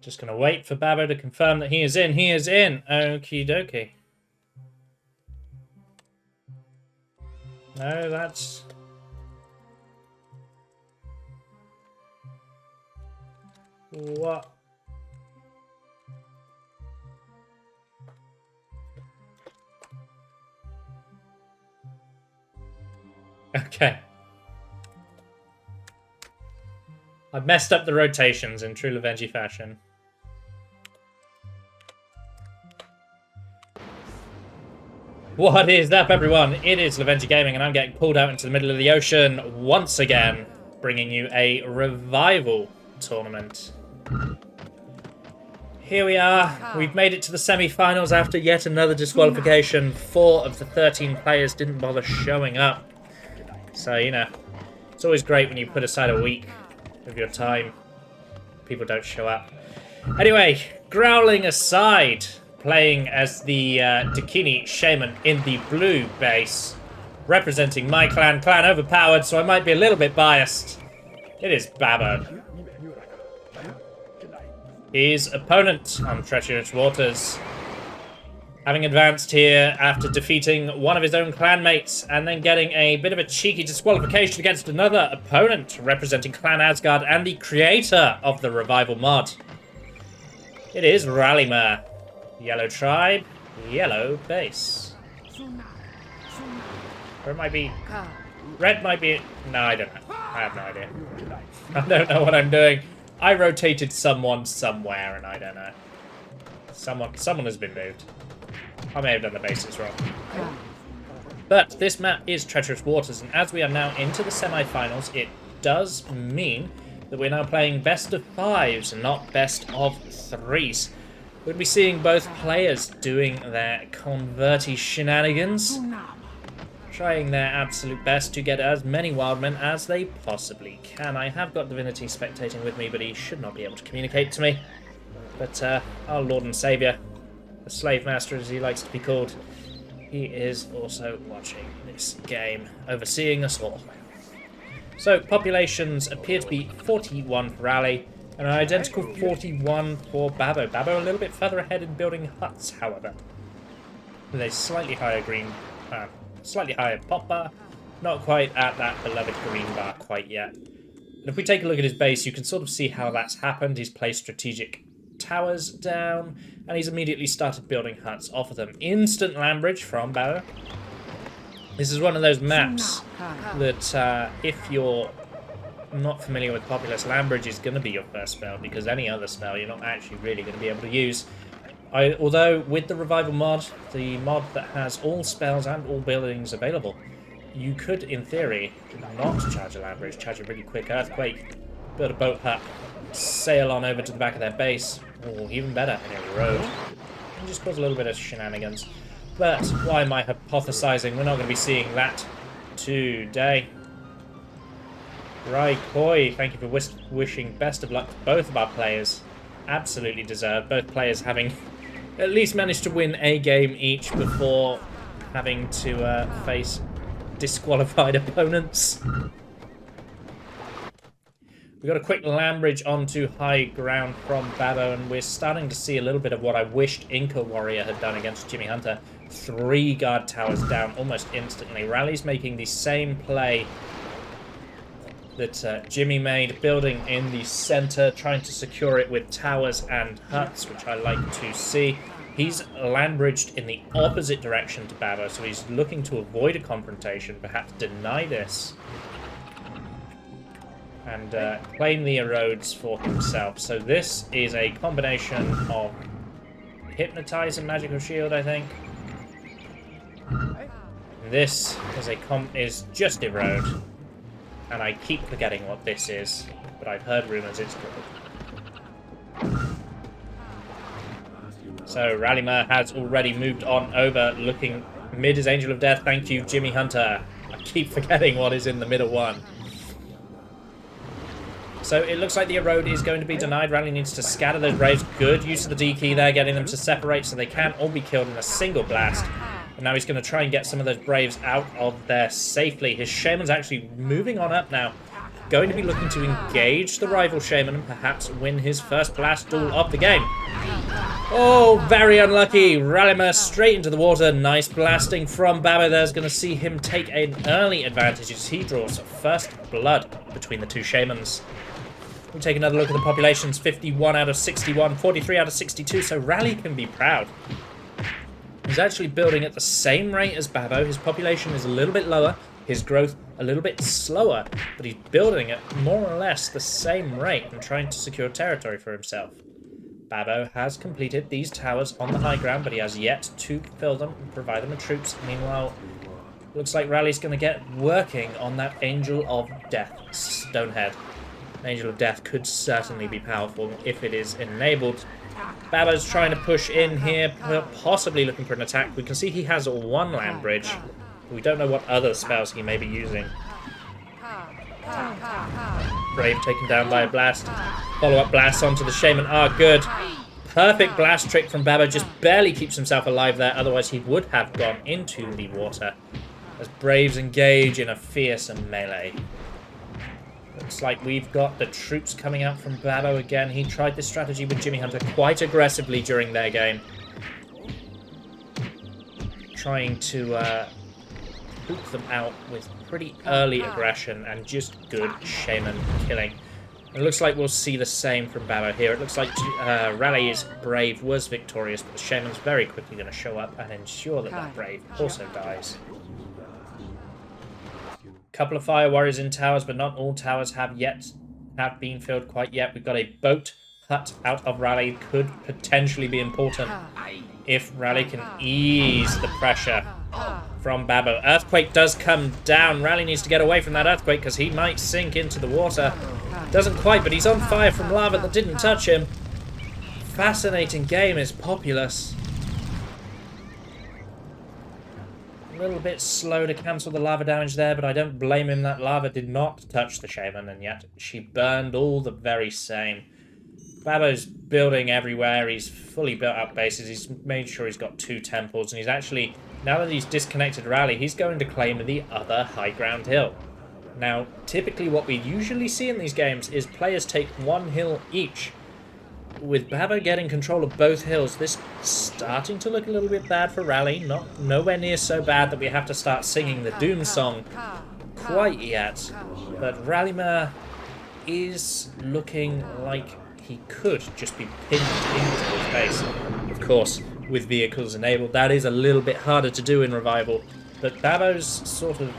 Just going to wait for Babo to confirm that he is in. He is in. Okie dokie. No, that's... What? Okay. I messed up the rotations in true Lovenji fashion. What is up, everyone? It is Lovenji Gaming, and I'm getting pulled out into the middle of the ocean once again, bringing you a revival tournament. Here we are. We've made it to the semi-finals after yet another disqualification. 4 of the 13 players didn't bother showing up. So, you know, it's always great when you put aside a week of your time. People don't show up. Anyway, growling aside, playing as the Dakini Shaman in the blue base, representing my clan. Clan overpowered, so I might be a little bit biased. It is Babo. His opponent on Treacherous Waters, having advanced here after defeating one of his own clanmates and then getting a bit of a cheeky disqualification against another opponent representing Clan Asgard and the creator of the Revival mod. It is Ralimurr. Yellow tribe, yellow base. Or it might be... Red might be... No, I don't know. I have no idea. I don't know what I'm doing. I rotated someone somewhere, and I don't know. Someone has been moved. I may have done the bases wrong. But this map is Treacherous Waters, and as we are now into the semi-finals, it does mean that we're now playing best of 5s and not best of 3s. We'll be seeing both players doing their converty shenanigans, trying their absolute best to get as many wildmen as they possibly can. I have got Divinity spectating with me, but he should not be able to communicate to me. But our Lord and Saviour, the Slave Master as he likes to be called, he is also watching this game, overseeing us all. So, populations appear to be 41 for Rally, and an identical 41 for Babo. Babo a little bit further ahead in building huts, however, with a slightly higher slightly higher pop bar, not quite at that beloved green bar quite yet. And if we take a look at his base, you can sort of see how that's happened. He's placed strategic towers down, and he's immediately started building huts off of them. Instant land bridge from Babo. This is one of those maps that if you're not familiar with Populous, land bridge is going to be your first spell, because any other spell you're not actually really going to be able to use. Although with the Revival mod, the mod that has all spells and all buildings available, you could, in theory, not charge a land bridge, charge a really quick earthquake, build a boat hut, sail on over to the back of their base, or even better, in a road, and just cause a little bit of shenanigans. But why am I hypothesizing? We're not going to be seeing that today. Right, Koi, thank you for wishing best of luck to both of our players. Absolutely deserved. Both players having at least managed to win a game each before having to face disqualified opponents. We got a quick land bridge onto high ground from Babo, and we're starting to see a little bit of what I wished Inca Warrior had done against Jimmy Hunter. 3 guard towers down almost instantly. Rally's making the same play that Jimmy made, building in the center, trying to secure it with towers and huts, which I like to see. He's land bridged in the opposite direction to Babo, so he's looking to avoid a confrontation, perhaps deny this, and claim the erodes for himself. So this is a combination of Hypnotize and Magical Shield, I think. This is just erode. And I keep forgetting what this is, but I've heard rumours it's good. So Ralimurr has already moved on over, looking mid as Angel of Death. Thank you, Jimmy Hunter. I keep forgetting what is in the middle one. So it looks like the erode is going to be denied. Rally needs to scatter those Braves. Good use of the D key there, getting them to separate so they can't all be killed in a single blast. And now he's going to try and get some of those Braves out of there safely. His Shaman's actually moving on up now. going to be looking to engage the rival Shaman and perhaps win his first blast duel of the game. Oh, very unlucky. Ralimurr straight into the water. Nice blasting from Babo. There's going to see him take an early advantage as he draws first blood between the two Shamans. We'll take another look at the populations. 51 out of 61, 43 out of 62, so Rally can be proud. He's actually building at the same rate as Babo. His population is a little bit lower, his growth a little bit slower, but he's building at more or less the same rate and trying to secure territory for himself. Babo has completed these towers on the high ground, but he has yet to fill them and provide them with troops. Meanwhile, looks like Rally's going to get working on that Angel of Death Stonehead. Angel of Death could certainly be powerful if it is enabled. Babo's trying to push in here, possibly looking for an attack. We can see he has one land bridge. We don't know what other spells he may be using. Brave taken down by a blast. Follow-up blasts onto the Shaman are good. Perfect blast trick from Babo, just barely keeps himself alive there, otherwise he would have gone into the water. As Braves engage in a fearsome melee. Looks like we've got the troops coming out from Babo again. He tried this strategy with Jimmy Hunter quite aggressively during their game. Trying to poop them out with pretty early aggression and just good Shaman killing. It looks like we'll see the same from Babo here. It looks like Rally's Brave was victorious, but the Shaman's very quickly going to show up and ensure that that Brave also dies. Couple of Fire Warriors in towers, but not all towers have been filled quite yet. We've got a boat hut out of Rally. Could potentially be important if Rally can ease the pressure from Babo. Earthquake does come down. Rally needs to get away from that earthquake because he might sink into the water. Doesn't quite, but he's on fire from lava that didn't touch him. Fascinating game is Populous. A little bit slow to cancel the lava damage there, but I don't blame him. That lava did not touch the Shaman, and yet she burned all the very same. Babo's building everywhere. He's fully built up bases. He's made sure he's got 2 temples, and he's actually, now that he's disconnected Rally, he's going to claim the other high ground hill. Now, typically what we usually see in these games is players take 1 hill each. With Babo getting control of both hills, this is starting to look a little bit bad for Rally. Nowhere near so bad that we have to start singing the Doom song quite yet. But Ralimurr is looking like he could just be pinned into his base. Of course, with vehicles enabled, that is a little bit harder to do in Revival. But Babo's sort of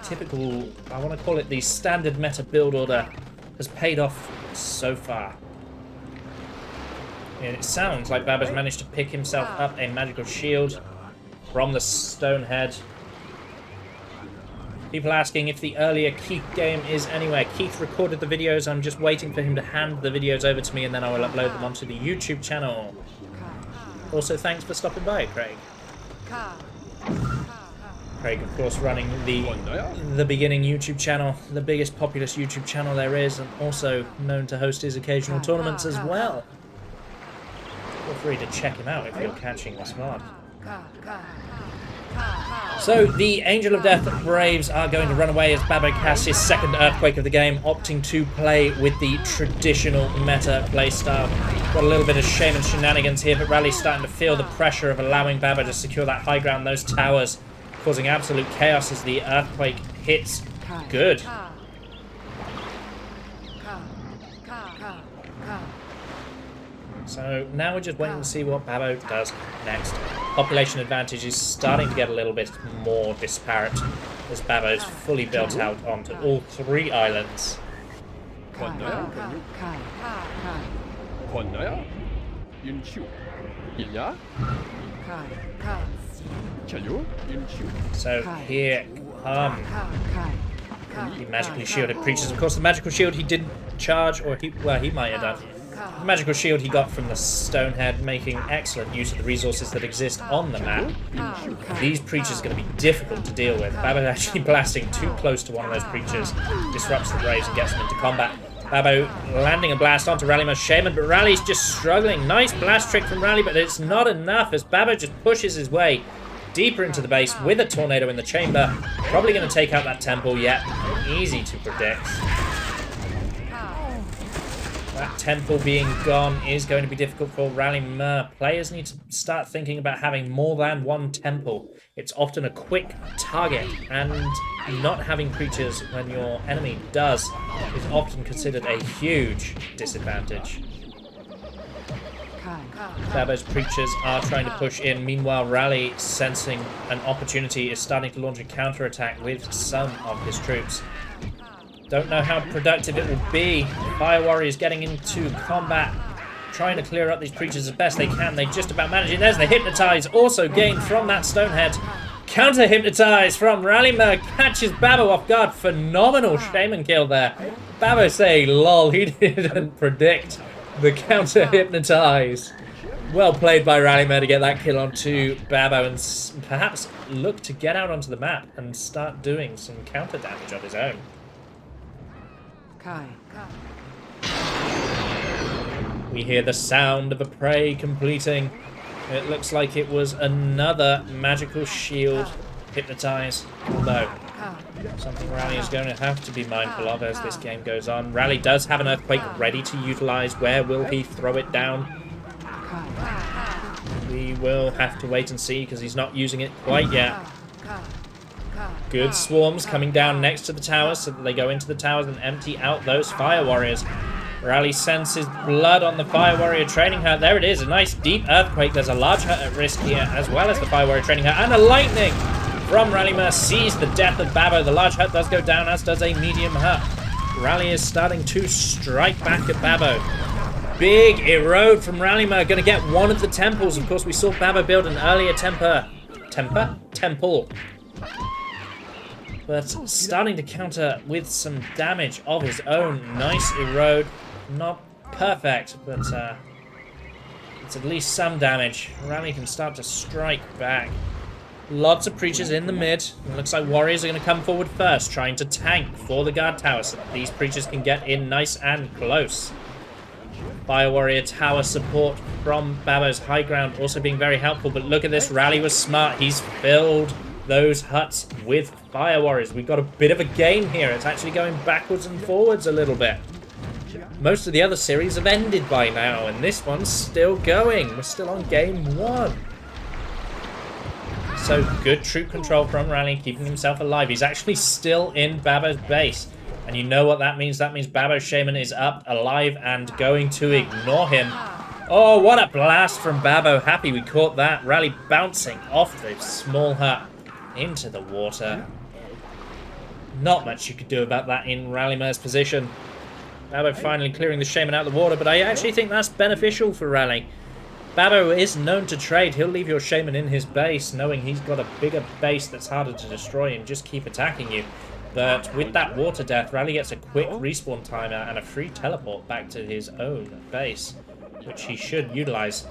typical, I want to call it the standard meta build order, has paid off so far. And it sounds like Babo's managed to pick himself up a magical shield from the Stonehead. People asking if the earlier Keith game is anywhere. Keith recorded the videos. I'm just waiting for him to hand the videos over to me, and then I will upload them onto the YouTube channel. Also, thanks for stopping by, Craig. Craig, of course, running the Beginning YouTube channel, the biggest Populous YouTube channel there is, and also known to host his occasional tournaments as well. Feel free to check him out if you're catching this VOD. So, the Angel of Death Braves are going to run away as Babo casts his second Earthquake of the game, opting to play with the traditional meta playstyle. Got a little bit of Shaman shenanigans here, but Rally's starting to feel the pressure of allowing Babo to secure that high ground, those towers, causing absolute chaos as the Earthquake hits. Good. So now we're just waiting to see what Babo does next. Population advantage is starting to get a little bit more disparate as Babo's fully built out onto all 3 islands. So here come the magically shielded creatures. Of course, the magical shield he didn't charge, or he might have done. The magical shield he got from the Stonehead, making excellent use of the resources that exist on the map. These creatures are going to be difficult to deal with. Babo actually blasting too close to one of those creatures disrupts the Braves and gets them into combat. Babo landing a blast onto Ralimurr's Shaman, but Rally's just struggling. Nice blast trick from Rally, but it's not enough as Babo just pushes his way deeper into the base with a tornado in the chamber. Probably going to take out that temple, yet easy to predict. That temple being gone is going to be difficult for Ralimurr. Players need to start thinking about having more than one temple. It's often a quick target, and not having creatures when your enemy does is often considered a huge disadvantage. Babo's creatures are trying to push in. Meanwhile, Rally, sensing an opportunity, is starting to launch a counter-attack with some of his troops. Don't know how productive it will be. Fire Warriors getting into combat, trying to clear up these creatures as best they can. They just about manage it. There's the Hypnotize, also gained from that Stonehead. Counter-Hypnotize from Ralimurr, catches Babo off guard. Phenomenal Shaman kill there. Babo saying, lol, he didn't predict the counter-Hypnotize. Well played by Ralimurr to get that kill onto Babo and perhaps look to get out onto the map and start doing some counter damage of his own. We hear the sound of a prey completing. It looks like it was another magical shield Hypnotize. Although, something Rally is going to have to be mindful of as this game goes on. Rally does have an Earthquake ready to utilize. Where will he throw it down? We will have to wait and see because he's not using it quite yet. Good swarms coming down next to the towers so that they go into the towers and empty out those Fire Warriors. Rally senses blood on the Fire Warrior training hut. There it is, a nice deep Earthquake. There's a large hut at risk here as well as the Fire Warrior training hut. And a lightning from Ralimurr sees the death of Babo. The large hut does go down, as does a medium hut. Rally is starting to strike back at Babo. Big erode from Ralimurr, going to get one of the temples. Of course, we saw Babo build an earlier temple. But starting to counter with some damage of his own. Nice erode. Not perfect, but it's at least some damage. Rally can start to strike back. Lots of creatures in the mid. It looks like warriors are going to come forward first, trying to tank for the guard tower so that these creatures can get in nice and close. Fire Warrior tower support from Babo's high ground also being very helpful, but look at this. Rally was smart. He's filled those huts with Fire Warriors. We've got a bit of a game here. It's actually going backwards and forwards a little bit. Most of the other series have ended by now, and this one's still going. We're still on game 1. So good troop control from Rally, keeping himself alive. He's actually still in Babo's base. And you know what that means? That means Babo's Shaman is up, alive, and going to ignore him. Oh, what a blast from Babo. Happy we caught that. Rally bouncing off the small hut into the water. Not much you could do about that in Ralimurr's position. Babo finally clearing the Shaman out of the water, but I actually think that's beneficial for Rally. Babo is known to trade. He'll leave your Shaman in his base, knowing he's got a bigger base that's harder to destroy and just keep attacking you. But with that water death, Rally gets a quick respawn timer and a free teleport back to his own base, which he should utilize.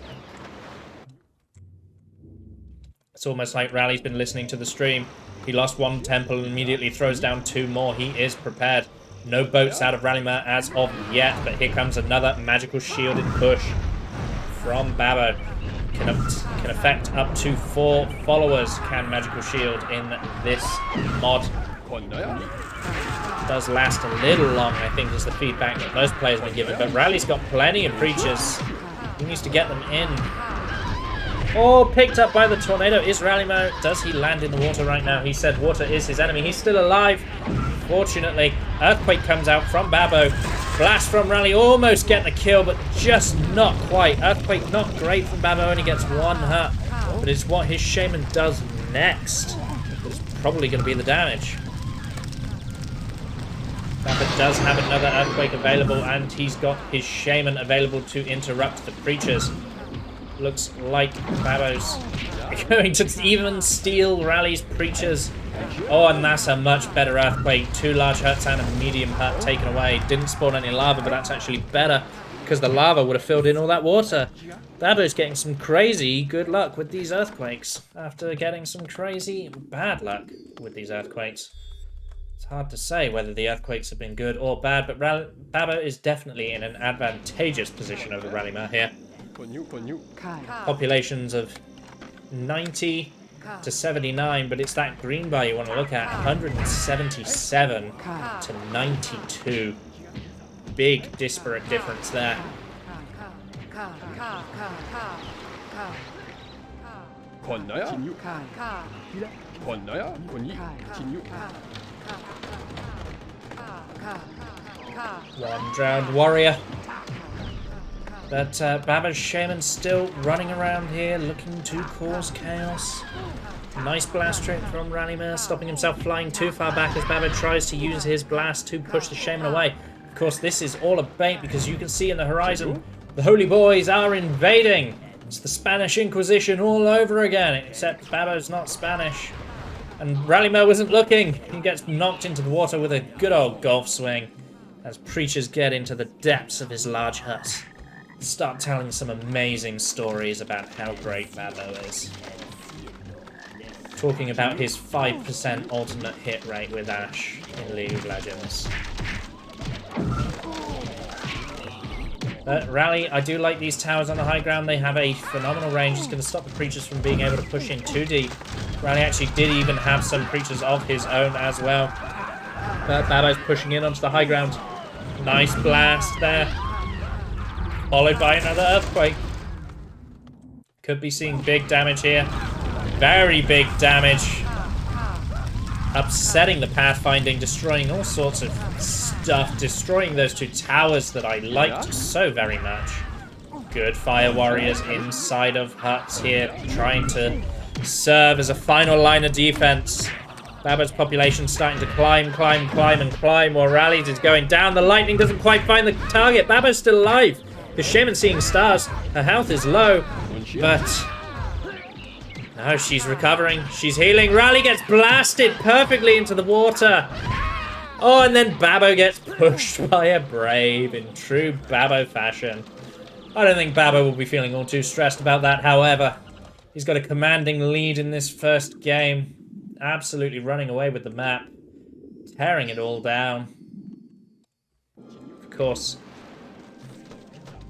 It's almost like Rally's been listening to the stream. He lost one temple and immediately throws down 2 more. He is prepared. No boats out of Ralimurr as of yet, but here comes another magical shielded push from Babo. Can affect up to 4 followers, can magical shield in this mod. Does last a little long, I think, is the feedback that most players have been given, but Rally's got plenty of creatures. He needs to get them in. Oh, picked up by the tornado is Ralimurr. Does he land in the water right now? He said water is his enemy. He's still alive. Fortunately, Earthquake comes out from Babo. Blast from Rally, almost get the kill, but just not quite. Earthquake not great from Babo, only gets 1 hurt. But it's what his Shaman does next that's probably going to be the damage. Babo does have another Earthquake available, and he's got his Shaman available to interrupt the creatures. Looks like Babo's going to even steal Rally's creatures. Oh, and that's a much better Earthquake. 2 large huts and a medium hut taken away. Didn't spawn any lava, but that's actually better because the lava would have filled in all that water. Babo's getting some crazy good luck with these Earthquakes after getting some crazy bad luck with these Earthquakes. It's hard to say whether the Earthquakes have been good or bad, but Babo is definitely in an advantageous position over Ralimurr here. Populations of 90 to 79, but it's that green bar you want to look at. 177 to 92. big disparate difference there. One drowned warrior. But Babo's Shaman's still running around here looking to cause chaos. Nice blast trick from Ralimurr, stopping himself flying too far back as Babo tries to use his blast to push the Shaman away. Of course, this is all a bait because you can see in the horizon the Holy Boys are invading. It's the Spanish Inquisition all over again, except Babo's not Spanish. And Ralimurr wasn't looking. He gets knocked into the water with a good old golf swing as preachers get into the depths of his large hut. Start telling some amazing stories about how great Babo is. Talking about his 5% alternate hit rate with Ash in League of Legends. Rally, I do like these towers on the high ground. They have a phenomenal range. It's going to stop the creatures from being able to push in too deep. Rally actually did even have some creatures of his own as well. But Babo's pushing in onto the high ground. Nice blast there. Followed by another earthquake. Could be seeing big damage here. Very big damage. Upsetting the pathfinding, destroying all sorts of stuff. Destroying those two towers that I liked so very much. Good fire warriors inside of huts here, trying to serve as a final line of defense. Babo's population starting to climb, and climb, while Rallies is going down. The lightning doesn't quite find the target. Babo's still alive. The Shaman's seeing stars. Her health is low, but no, she's recovering. She's healing. Rally gets blasted perfectly into the water. Oh, and then Babo gets pushed by a Brave in true Babo fashion. I don't think Babo will be feeling all too stressed about that, however. He's got a commanding lead in this first game. Absolutely running away with the map. Tearing it all down. Of course,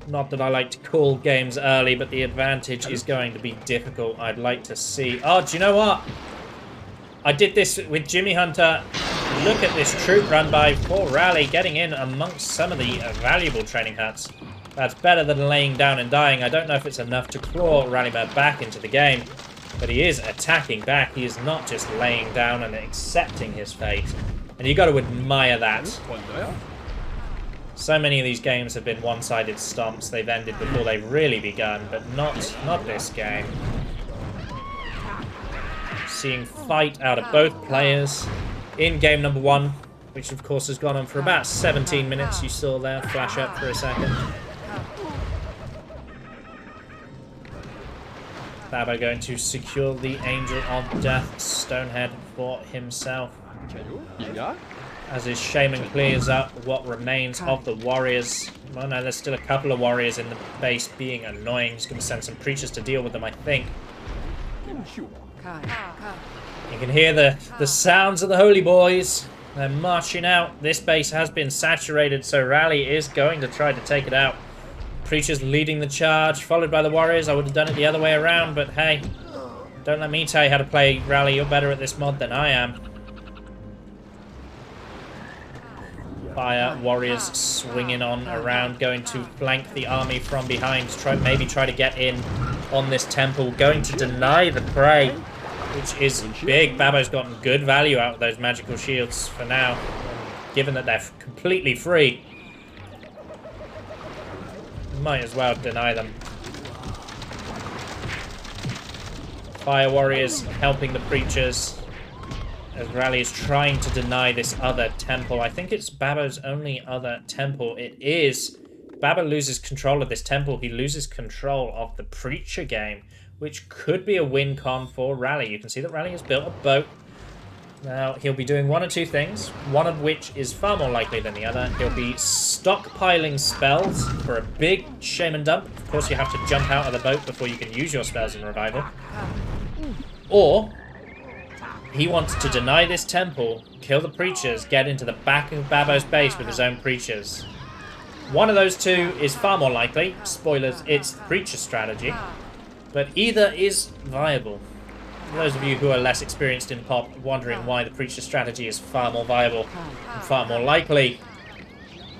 not that I like to call games early, but the advantage is going to be difficult. I'd like to see... Oh, do you know what? I did this with Jimmy Hunter. Look at this troop run by for Rally, getting in amongst some of the valuable training huts. That's better than laying down and dying. I don't know if it's enough to claw Ralimurr back into the game, but he is attacking back. He is not just laying down and accepting his fate. And you got to admire that. So many of these games have been one-sided stomps. They've ended before they've really begun, but not this game. Seeing fight out of both players in game number 1, which of course has gone on for about 17 minutes. You saw there, flash up for a second. Babo going to secure the Angel of Death Stonehead for himself. As his Shaman clears up what remains of the warriors. Well, no, there's still a couple of warriors in the base being annoying. He's going to send some creatures to deal with them, I think. You can hear the sounds of the Holy Boys. They're marching out. This base has been saturated, so Rally is going to try to take it out. Preachers leading the charge, followed by the warriors. I would have done it the other way around, but hey, don't let me tell you how to play Rally. You're better at this mod than I am. Fire warriors swinging on around, going to flank the army from behind, maybe try to get in on this temple, going to deny the prey, which is big. Babo's gotten good value out of those magical shields for now, given that they're completely free. Might as well deny them. Fire warriors helping the preachers as Rally is trying to deny this other temple. I think it's Babo's only other temple. It is. Babo loses control of this temple. He loses control of the preacher game, which could be a win con for Rally. You can see that Rally has built a boat. Now, he'll be doing one or two things, one of which is far more likely than the other. He'll be stockpiling spells for a big Shaman dump. Of course, you have to jump out of the boat before you can use your spells in Revival. Or he wants to deny this temple, kill the preachers, get into the back of Babo's base with his own preachers. One of those two is far more likely. Spoilers, it's the preacher strategy. But either is viable. For those of you who are less experienced in Pop, wondering why the preacher strategy is far more viable and far more likely,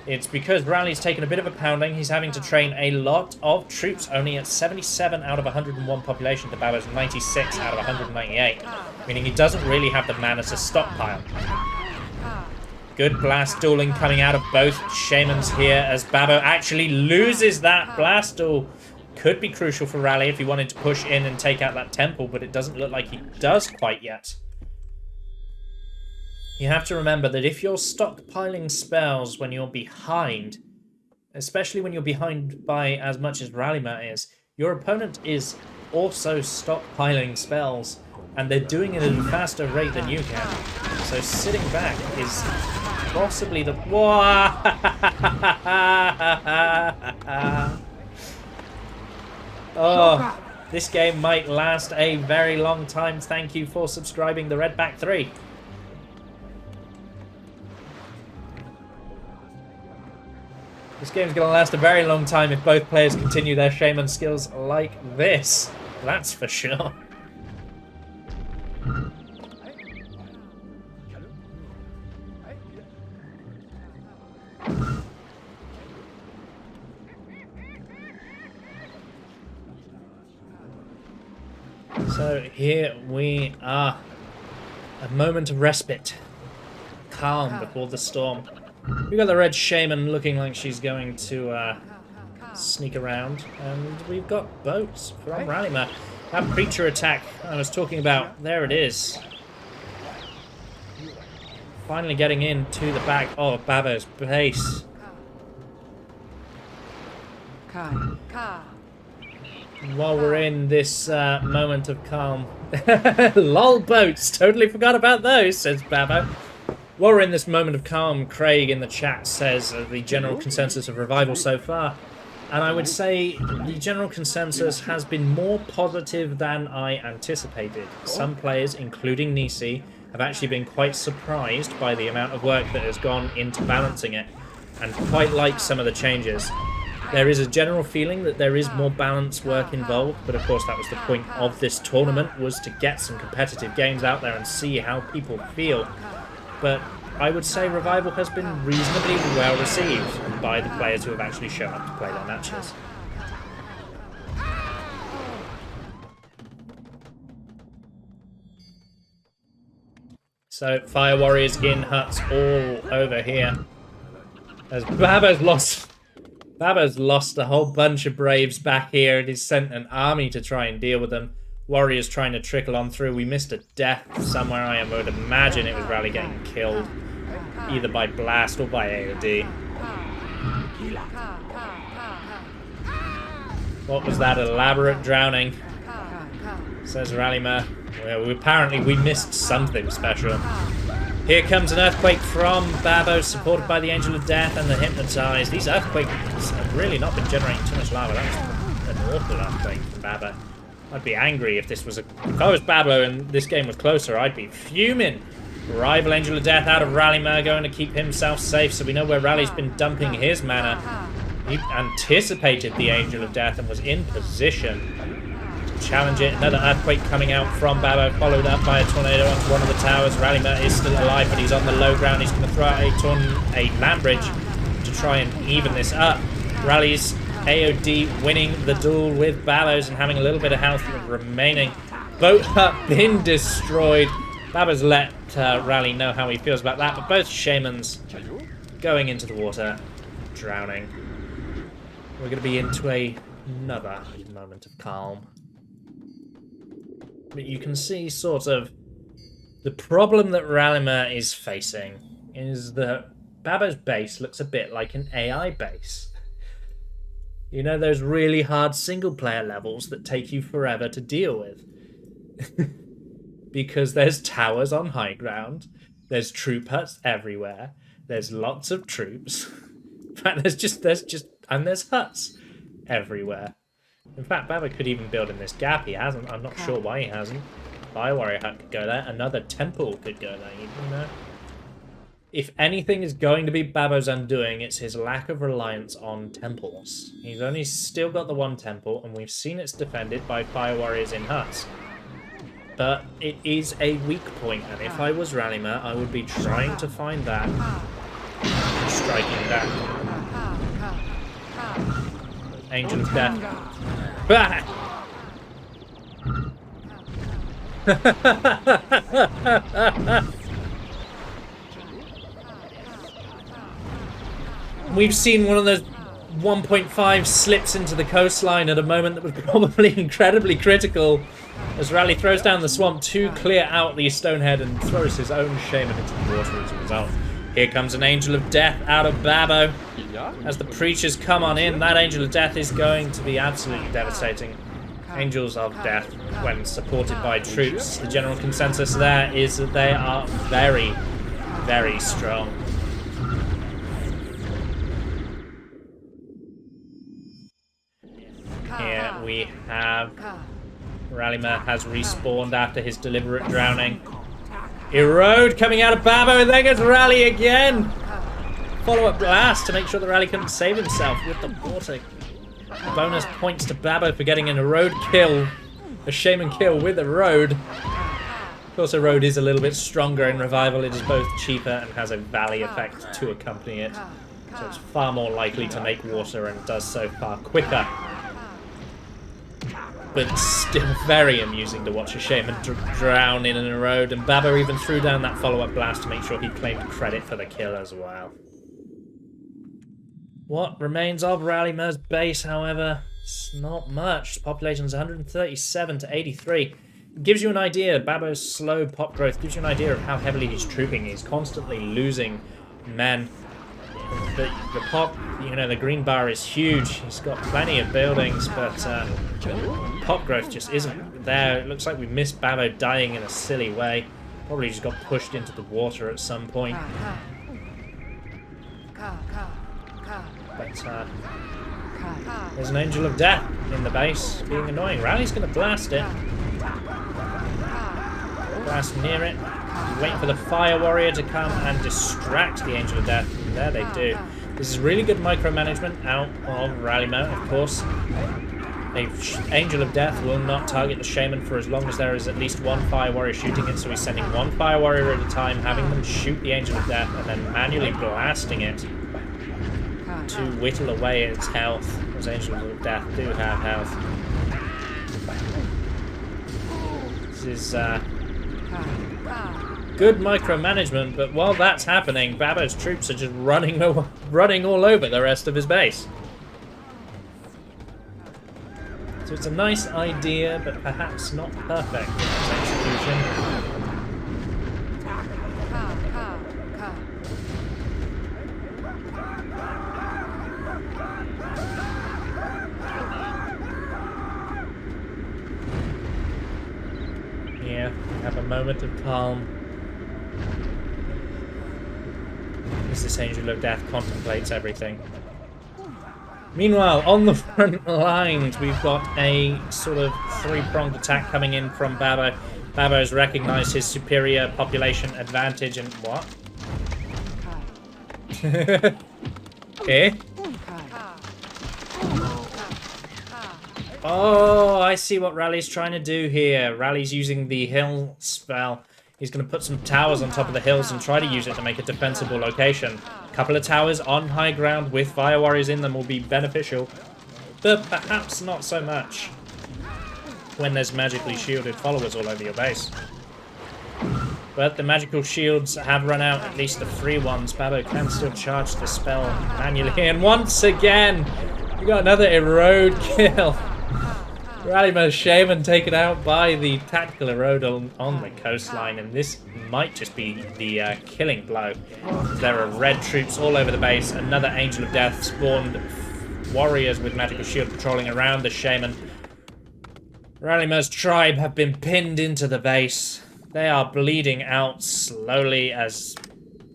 It's because Rally's taken a bit of a pounding. He's having to train a lot of troops, only at 77 out of 101 population to Babo's 96 out of 198, meaning he doesn't really have the mana to stockpile. Good blast dueling coming out of both shamans here as Babo actually loses that blast duel. Could be crucial for Rally if he wanted to push in and take out that temple, but it doesn't look like he does quite yet. You have to remember that if you're stockpiling spells when you're behind, especially when you're behind by as much as Ralimurr is, your opponent is also stockpiling spells, and they're doing it at a faster rate than you can. So sitting back is possibly the... Oh, this game might last a very long time. Thank you for subscribing, the Redback 3. This game's going to last a very long time if both players continue their shaman skills like this. That's for sure. So here we are. A moment of respite. Calm before the storm. We've got the red shaman looking like she's going to sneak around. And we've got boats from Ralimurr. That creature attack I was talking about, there it is. Finally getting into the back of Babo's base. While we're in this moment of calm. Lol boats, totally forgot about those, says Babo. While we're in this moment of calm, Craig in the chat says the general consensus of revival so far. And I would say the general consensus has been more positive than I anticipated. Some players, including Nisi, have actually been quite surprised by the amount of work that has gone into balancing it, and quite like some of the changes. There is a general feeling that there is more balanced work involved, but of course that was the point of this tournament, was to get some competitive games out there and see how people feel. But I would say Revival has been reasonably well received by the players who have actually shown up to play their matches. So, Fire Warriors in huts all over here. As Babo's lost a whole bunch of Braves back here, and he's sent an army to try and deal with them. Warriors trying to trickle on through. We missed a death somewhere. I would imagine it was Rally getting killed, either by blast or by AoD. What was that elaborate drowning? Says Ralimurr. Well, apparently we missed something special. Here comes an earthquake from Babo, supported by the Angel of Death and the Hypnotized. These earthquakes have really not been generating too much lava. That was an awful earthquake from Babo. I'd be angry if this was if I was Babo and this game was closer, I'd be fuming. Rival Angel of Death out of Ralimurr, going to keep himself safe, so we know where Rally's been dumping his mana. He anticipated the Angel of Death and was in position to challenge it. Another earthquake coming out from Babo, followed up by a tornado onto one of the towers. Ralimurr is still alive, but he's on the low ground. He's going to throw out a land bridge to try and even this up. Rally's AoD winning the duel with Babo's and having a little bit of health remaining. Boat hut been destroyed. Babo's let Rally know how he feels about that, but both shamans going into the water, drowning. We're going to be into another moment of calm. But you can see sort of the problem that Ralimurr is facing is that Babo's base looks a bit like an AI base. You know, those really hard single-player levels that take you forever to deal with. Because there's towers on high ground, there's troop huts everywhere, there's lots of troops. In fact, there's huts everywhere. In fact, Babo could even build in this gap. He hasn't. I'm not sure why he hasn't. Fire Warrior hut could go there. Another temple could go there, you know. If anything is going to be Babo's undoing, it's his lack of reliance on temples. He's only still got the one temple, and we've seen it's defended by Fire Warriors in huts. But it is a weak point, and if I was Ralimurr, I would be trying to find that. striking back. Angel of Death. Bah! We've seen one of those 1.5 slips into the coastline at a moment that was probably incredibly critical as Rally throws down the swamp to clear out the Stonehead and throws his own shaman into the water as a result. Here comes an Angel of Death out of Babo. As the preachers come on in, that Angel of Death is going to be absolutely devastating. Angels of Death, when supported by troops, the general consensus there is that they are very, very strong. Here we have Ralimurr has respawned after his deliberate drowning. Erode coming out of Babo, and there goes Rally again! Follow-up blast to make sure that Rally couldn't save himself with the water. Bonus points to Babo for getting an Erode kill. A shaman kill with Erode. Of course, Erode is a little bit stronger in Revival. It is both cheaper and has a Valley effect to accompany it. So it's far more likely to make water and does so far quicker. But still very amusing to watch a shaman drown in an Erode. And Babo even threw down that follow-up blast to make sure he claimed credit for the kill as well. What remains of Ralimurr's base, however, it's not much. Population's 137 to 83. Gives you an idea. Babo's slow pop growth gives you an idea of how heavily he's trooping. He's constantly losing men. The pop, you know, the green bar is huge. He's got plenty of buildings, but pop growth just isn't there. It looks like we missed Babo dying in a silly way. Probably just got pushed into the water at some point. But there's an Angel of Death in the base, being annoying. Rally's going to blast it. Blast near it. He's waiting for the Fire Warrior to come and distract the Angel of Death. And there they do. This is really good micromanagement out of Ralimurr, of course. The Angel of Death will not target the Shaman for as long as there is at least one Fire Warrior shooting it, so he's sending one Fire Warrior at a time, having them shoot the Angel of Death, and then manually blasting it to whittle away its health, as Angels of Death do have health. This is good micromanagement, but while that's happening, Babo's troops are just running all over the rest of his base. So it's a nice idea, but perhaps not perfect in its execution. Here, we have a moment of calm as this Angel of Death contemplates everything. Meanwhile, on the front lines, we've got a sort of three-pronged attack coming in from Babo. Babo's recognized his superior population advantage and what? Okay. Oh, I see what Rally's trying to do here. Rally's using the hill spell. He's going to put some towers on top of the hills and try to use it to make a defensible location. A couple of towers on high ground with Fire Warriors in them will be beneficial, but perhaps not so much when there's magically shielded followers all over your base. But the magical shields have run out, at least the free ones. Babo can still charge the spell manually, and once again, we got another Erode kill. Ralimurr's Shaman taken out by the tactical Erode on the coastline, and this might just be the killing blow. There are red troops all over the base. Another Angel of Death spawned warriors with magical shield patrolling around the Shaman. Ralimurr's tribe have been pinned into the base. They are bleeding out slowly as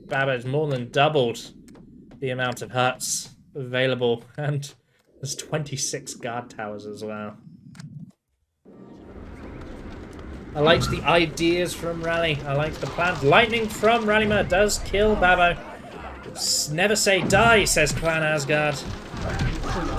Babo's more than doubled the amount of huts available, and there's 26 guard towers as well. I liked the ideas from Rally. I liked the plans. Lightning from Ralimurr does kill Babo. Never say die, says Clan Asgard.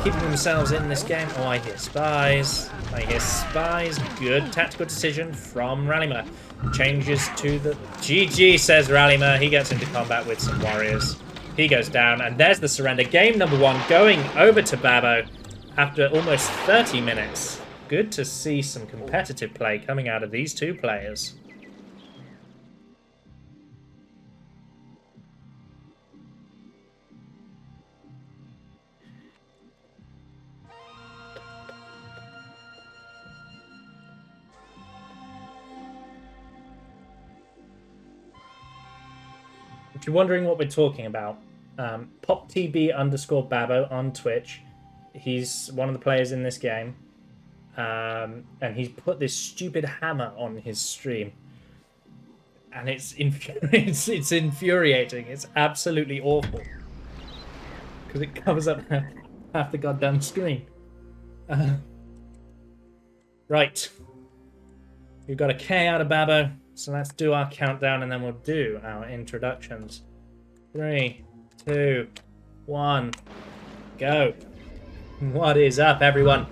Keeping themselves in this game. Oh, I hear spies. I hear spies. Good tactical decision from Ralimurr. Changes to the... GG, says Ralimurr. He gets into combat with some warriors. He goes down, and there's the surrender. Game number 1 going over to Babo after almost 30 minutes. Good to see some competitive play coming out of these two players. If you're wondering what we're talking about, PopTB_Babo on Twitch. He's one of the players in this game. And he's put this stupid hammer on his stream. And it's infuriating. It's absolutely awful. Because it covers up half the goddamn screen. Right. We've got a K out of Babo. So let's do our countdown and then we'll do our introductions. 3, 2, 1, go. What is up, everyone?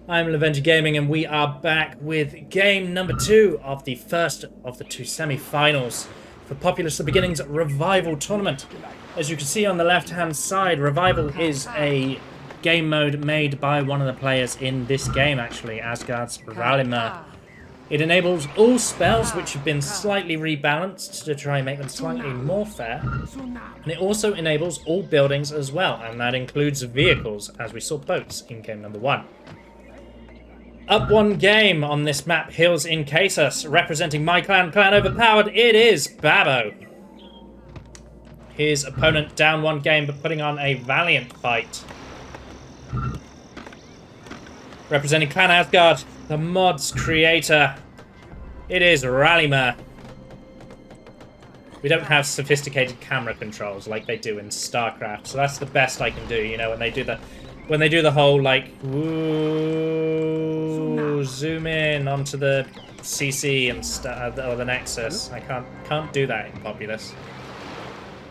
I'm Lovenji Gaming and we are back with game number 2 of the first of the 2 semi-finals for Populous: The Beginning's Revival Tournament. As you can see on the left-hand side, Revival is a game mode made by one of the players in this game, actually, AsG's Ralimurr. It enables all spells, which have been slightly rebalanced to try and make them slightly more fair. And it also enables all buildings as well, and that includes vehicles, as we saw boats in game number 1. Up one game on this map, Hills in Casus, representing my clan overpowered, it is Babo. His opponent down one game, but putting on a valiant fight. Representing Clan Asgard, the mod's creator, it is Ralimurr. We don't have sophisticated camera controls like they do in StarCraft, so that's the best I can do. You know, when they do the whole like woo, zoom in onto the CC and or the Nexus. I can't do that in Populous.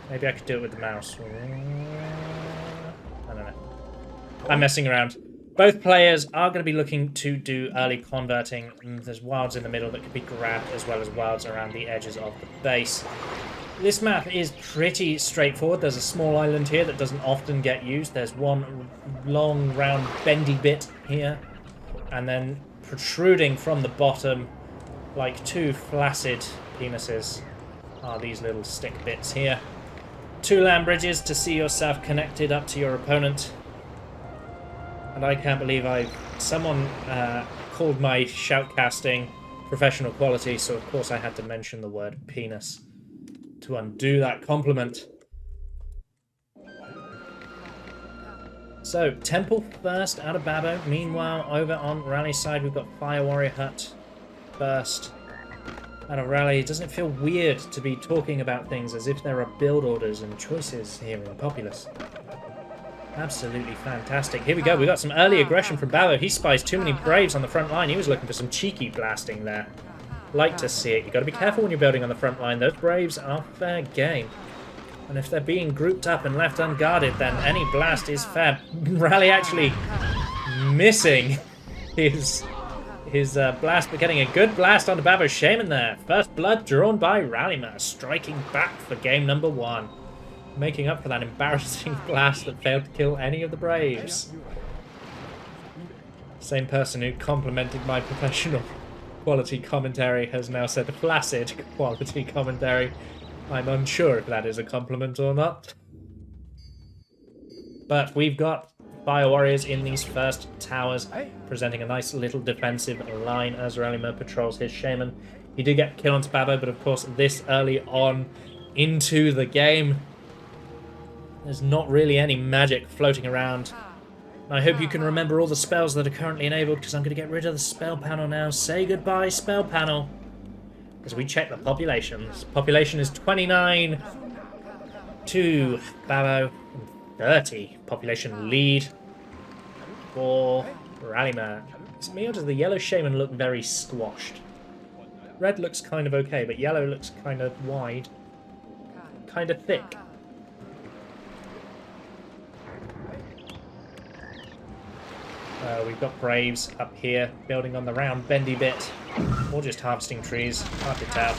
Maybe I could do it with the mouse. I don't know. I'm messing around. Both players are going to be looking to do early converting. There's wilds in the middle that can be grabbed, as well as wilds around the edges of the base. This map is pretty straightforward. There's a small island here that doesn't often get used. There's one long, round, bendy bit here. And then protruding from the bottom, like 2 flaccid penises, are these little stick bits here. 2 land bridges to see yourself connected up to your opponent. And I can't believe someone called my shoutcasting professional quality, so of course I had to mention the word penis to undo that compliment. So, Temple first out of Babo. Meanwhile, over on Rally's side, we've got Fire Warrior Hut first out of Rally. Doesn't it feel weird to be talking about things as if there are build orders and choices here in Populous? Absolutely fantastic. Here we go. We got some early aggression from Babo. He spies too many Braves on the front line. He was looking for some cheeky blasting there. Like to see it. You've got to be careful when you're building on the front line. Those Braves are fair game. And if they're being grouped up and left unguarded, then any blast is fair. Rally actually missing his blast, but getting a good blast onto Babo's Shaman there. First blood drawn by Ralimurr, striking back for game number 1. Making up for that embarrassing blast that failed to kill any of the Braves. Same person who complimented my professional quality commentary has now said flaccid quality commentary. I'm unsure if that is a compliment or not. But we've got Fire Warriors in these first towers, presenting a nice little defensive line as Ralimurr patrols his Shaman. He did get a kill onto Babo, but of course this early on into the game, there's not really any magic floating around. I hope you can remember all the spells that are currently enabled, because I'm going to get rid of the spell panel now. Say goodbye, spell panel. As we check the populations. Population is 29 to Babo, 30 population lead for Ralimurr. Is it me or does the yellow Shaman look very squashed? Red looks kind of okay, but yellow looks kind of wide. Kind of thick. We've got Braves up here, building on the round bendy bit, or just harvesting trees, hard to tell.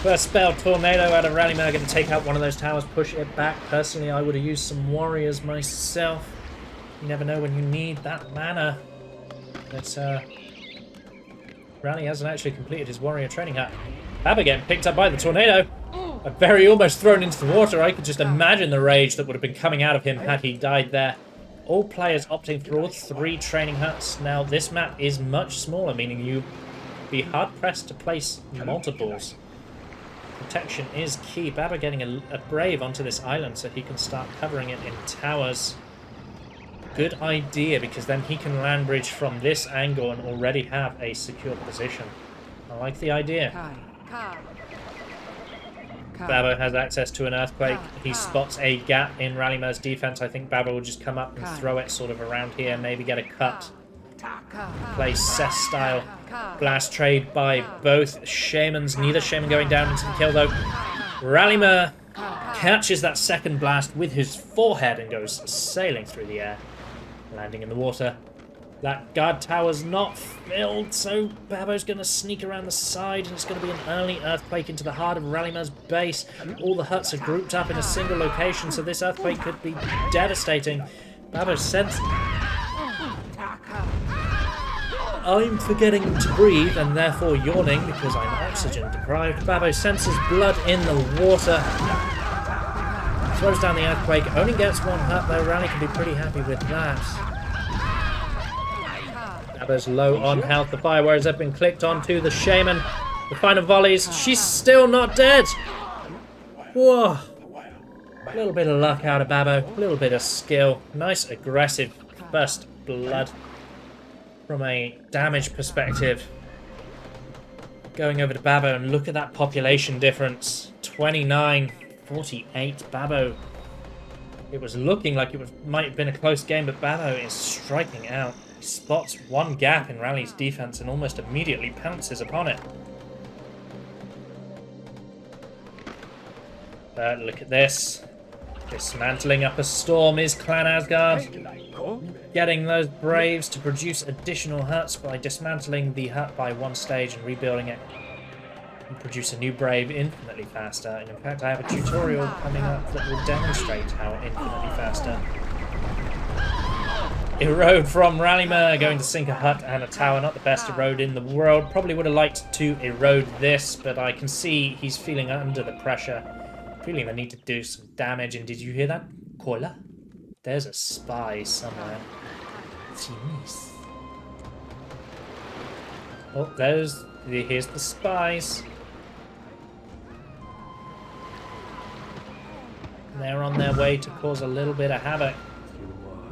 First spell, Tornado out of Ralimurr, going to take out one of those towers, push it back. Personally, I would have used some warriors myself. You never know when you need that mana. But Rally hasn't actually completed his warrior training hut. Babo getting picked up by the tornado. Very almost thrown into the water. I could just imagine the rage that would have been coming out of him had he died there. All players opting for all 3 training huts. Now, this map is much smaller, meaning you'd be hard-pressed to place multiples. Protection is key. Babo getting a Brave onto this island so he can start covering it in towers. Good idea, because then he can land bridge from this angle and already have a secure position. I like the idea. Babo has access to an earthquake. He spots a gap in Ralimurr's defense. I think Babo will just come up and throw it sort of around here, maybe get a cut. Play Cess-style blast trade by both Shamans. Neither Shaman going down into the kill, though. Ralimurr catches that second blast with his forehead and goes sailing through the air, landing in the water. That guard tower's not filled, so Babo's going to sneak around the side, and it's going to be an early earthquake into the heart of Ralimurr's base. All the huts are grouped up in a single location, so this earthquake could be devastating. Babo senses... I'm forgetting to breathe, and therefore yawning because I'm oxygen deprived. Babo senses blood in the water. Throws down the earthquake, only gets 1 hut, though. Rally can be pretty happy with that. Babo's low on health. The fire warriors have been clicked onto the Shaman. The final volleys. She's still not dead. Whoa. A little bit of luck out of Babo. A little bit of skill. Nice aggressive first blood. From a damage perspective. Going over to Babo and look at that population difference. 29, 48. Babo. It was looking like might have been a close game, but Babo is striking out. Spots one gap in Rally's defense and almost immediately pounces upon it. Look at this. Dismantling up a storm is Clan Asgard. Getting those Braves to produce additional huts by dismantling the hut by 1 stage and rebuilding it. And produce a new Brave infinitely faster. And in fact, I have a tutorial coming up that will demonstrate how infinitely faster. Erode from Ralimurr, going to sink a hut and a tower. Not the best erode in the world. Probably would have liked to erode this, but I can see he's feeling under the pressure. Feeling the need to do some damage. And did you hear that? Koala? There's a spy somewhere. Jeez. Oh, here's the spies. They're on their way to cause a little bit of havoc.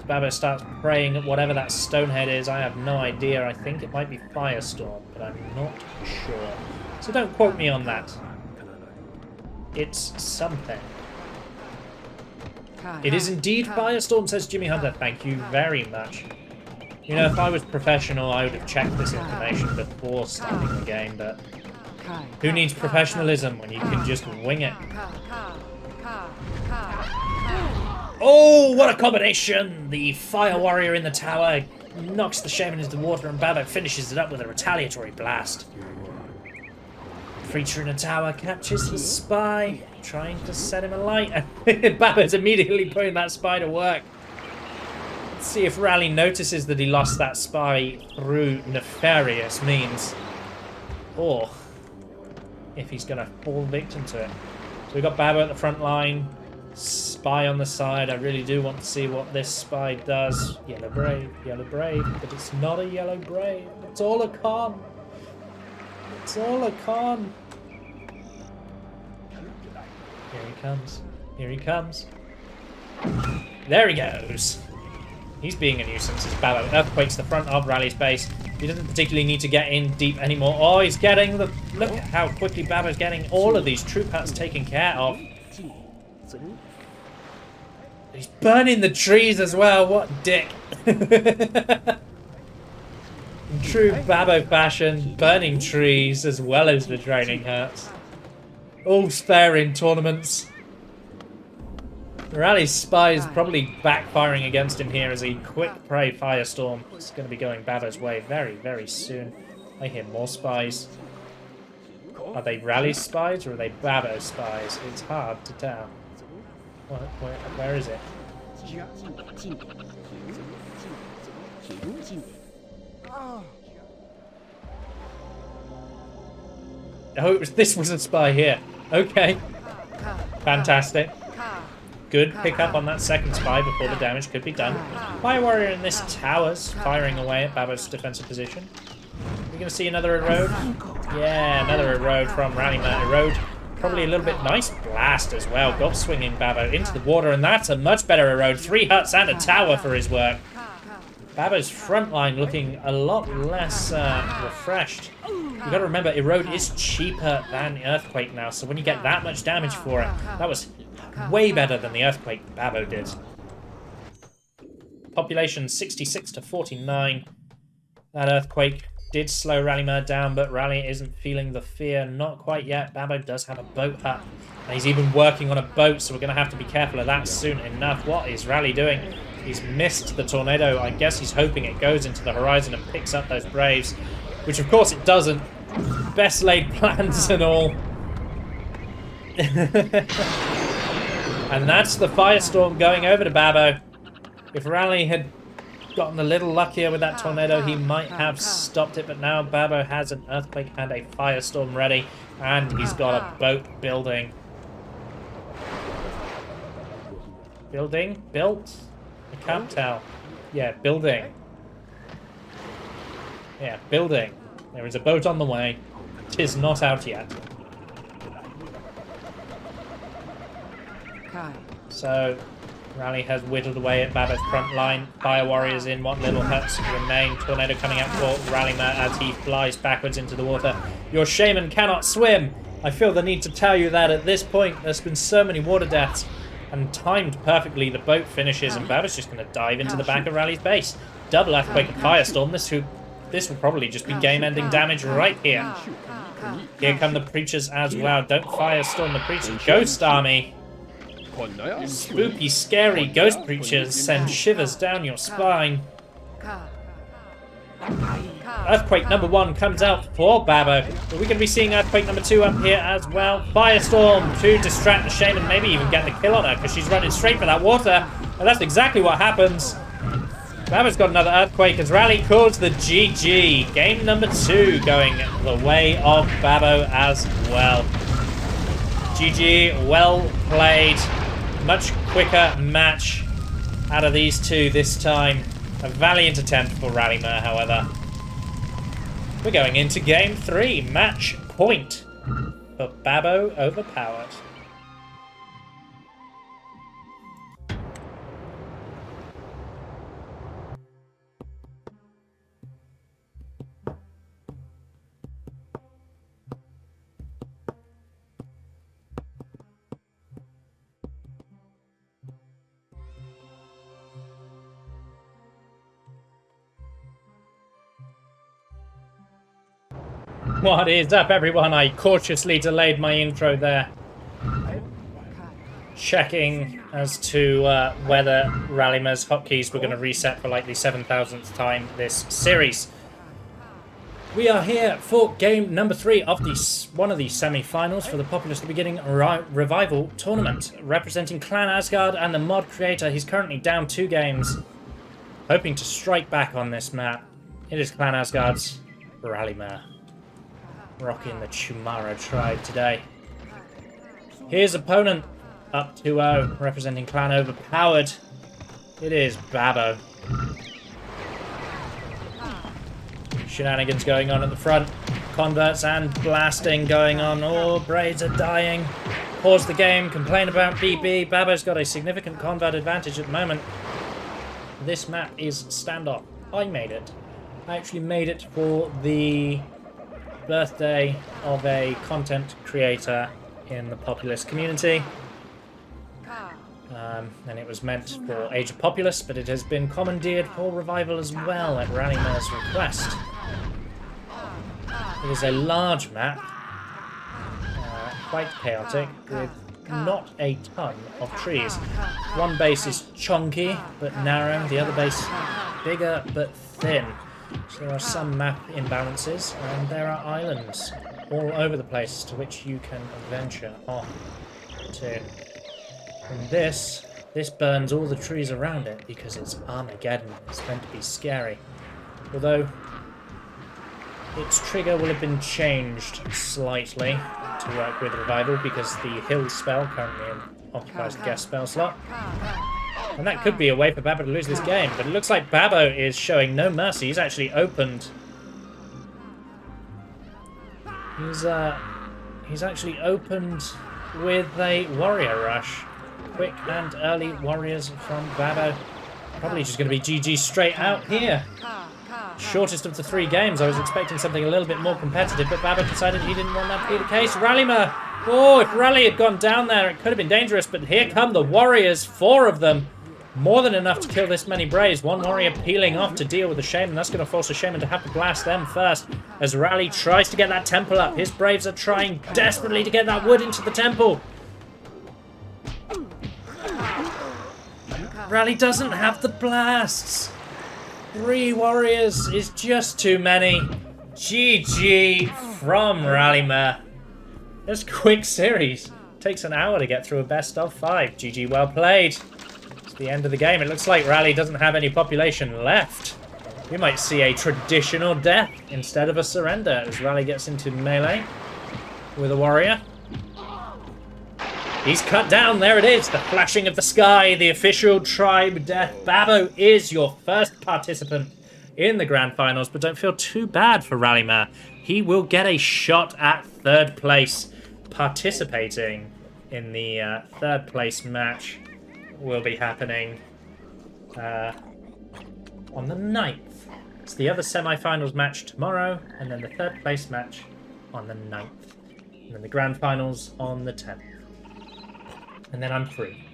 Babo starts praying at whatever that stonehead is. I have no idea. I think it might be Firestorm, but I'm not sure. So don't quote me on that. It's something. It is indeed Firestorm, says Jimmy Hunter. Thank you very much. You know, if I was professional, I would have checked this information before starting the game, but who needs professionalism when you can just wing it? Oh, what a combination! The Fire Warrior in the tower knocks the Shaman into the water, and Babo finishes it up with a retaliatory blast. Creature in a tower captures the spy, trying to set him alight, and Babo's immediately putting that spy to work. Let's see if Rally notices that he lost that spy through nefarious means, or if he's going to fall victim to it. So we've got Babo at the front line. Spy on the side. I really do want to see what this spy does. Yellow Brave, but it's not a Yellow Brave. It's all a con. It's all a con. Here he comes. Here he comes. There he goes. He's being a nuisance as Babo earthquakes the front of Rally's base. He doesn't particularly need to get in deep anymore. Oh, he's getting the... Look at how quickly Babo's getting all of these troop huts taken care of. He's burning the trees as well. What dick. In true Babo fashion, burning trees as well as the training huts. All spare in tournaments. Rally's spy is probably backfiring against him here as he quick prey Firestorm. It's going to be going Babo's way very, very soon. I hear more spies. Are they Rally spies or are they Babo spies? It's hard to tell. Where is it? Oh, this was a spy here. Okay. Fantastic. Good pick up on that second spy before the damage could be done. Fire Warrior in this tower's firing away at Babo's defensive position. We're going to see another erode. Yeah, another erode from Ralimurr. Erode, probably a little bit nice blast as well. Got swinging Babo into the water, and that's a much better erode. 3 huts and a tower for his work. Babo's front line looking a lot less refreshed. You got to remember, erode is cheaper than earthquake now, so when you get that much damage for it, that was way better than the earthquake Babo did. Population 66 to 49. That earthquake did slow Ralimurr down, but Rally isn't feeling the fear. Not quite yet. Babo does have a boat hut, and he's even working on a boat, so we're going to have to be careful of that soon enough. What is Rally doing? He's missed the tornado. I guess he's hoping it goes into the horizon and picks up those Braves, which of course it doesn't. Best laid plans and all. And that's the firestorm going over to Babo. If Rally had gotten a little luckier with that tornado, he might have stopped it, but now Babo has an earthquake and a firestorm ready, and he's got a boat building. Building? Built? I can't tell. Yeah, building. Yeah, building. There is a boat on the way. Tis not out yet. So, Rally has whittled away at Babo's front line. Fire Warriors in what little huts remain. Tornado coming out for Ralimurr as he flies backwards into the water. Your shaman cannot swim! I feel the need to tell you that at this point there's been so many water deaths. And timed perfectly, the boat finishes and Babo's just going to dive into the back of Rally's base. Double earthquake and firestorm. This will probably just be game-ending damage right here. Here come the preachers as well. Don't firestorm the preachers. Ghost army. Spooky, scary ghost preachers send shivers down your spine. Earthquake number 1 comes out for Babo. Are we going to be seeing earthquake number 2 up here as well? Firestorm to distract the shaman, maybe even get the kill on her because she's running straight for that water. And that's exactly what happens. Babo's got another earthquake as Rally calls the GG. Game number 2 going the way of Babo as well. GG, well played. Much quicker match out of these two this time. A valiant attempt for Ralimurr, however. We're going into game 3. Match point for Babo overpowered. What is up, everyone? I cautiously delayed my intro there. Checking as to whether Ralimurr's hotkeys were going to reset for like the 7,000th time this series. We are here for game number 3 of one of the semi-finals for the Populous the Beginning Revival Tournament. Representing Clan Asgard and the mod creator, he's currently down 2 games. Hoping to strike back on this map. It is Clan Asgard's Ralimurr. Rocking the Chumara tribe today. His opponent, up 2-0, representing Clan Overpowered. It is Babo. Shenanigans going on at the front. Converts and blasting going on. Oh, Braids are dying. Pause the game, complain about BB. Babo's got a significant convert advantage at the moment. This map is standoff. I made it. I actually made it for the birthday of a content creator in the Populous community. And it was meant for Age of Populous, but it has been commandeered for revival as well at Ralimurr's request. It is a large map, quite chaotic, with not a ton of trees. One base is chunky but narrow, the other base bigger but thin. So there are some map imbalances, and there are islands all over the place to which you can venture on to. And this burns all the trees around it because it's Armageddon. It's meant to be scary. Although its trigger will have been changed slightly to work with Revival because the Hill spell currently occupies the guest spell slot. And that could be a way for Babo to lose this game, but it looks like Babo is showing no mercy. He's actually opened... He's actually opened with a warrior rush. Quick and early warriors from Babo. Probably just going to be GG straight out here. Shortest of the 3 games. I was expecting something a little bit more competitive, but Babo decided he didn't want that to be the case. Ralimurr! Oh, if Rally had gone down there, it could have been dangerous, but here come the warriors, 4 of them. More than enough to kill this many Braves. 1 warrior peeling off to deal with the Shaman. That's going to force a Shaman to have to blast them first as Rally tries to get that temple up. His Braves are trying desperately to get that wood into the temple. Rally doesn't have the blasts. 3 warriors is just too many. GG from Ralimurr. This quick series. Takes an hour to get through a best of 5. GG, well played. It's the end of the game. It looks like Rally doesn't have any population left. We might see a traditional death instead of a surrender as Rally gets into melee with a warrior. He's cut down. There it is. The flashing of the sky. The official tribe death. Babo is your first participant in the grand finals, but don't feel too bad for Ralimurr. He will get a shot at 3rd place. Participating in the 3rd place match will be happening on the 9th. It's the other semi-finals match tomorrow, and then the 3rd place match on the 9th. And then the grand finals on the 10th. And then I'm free.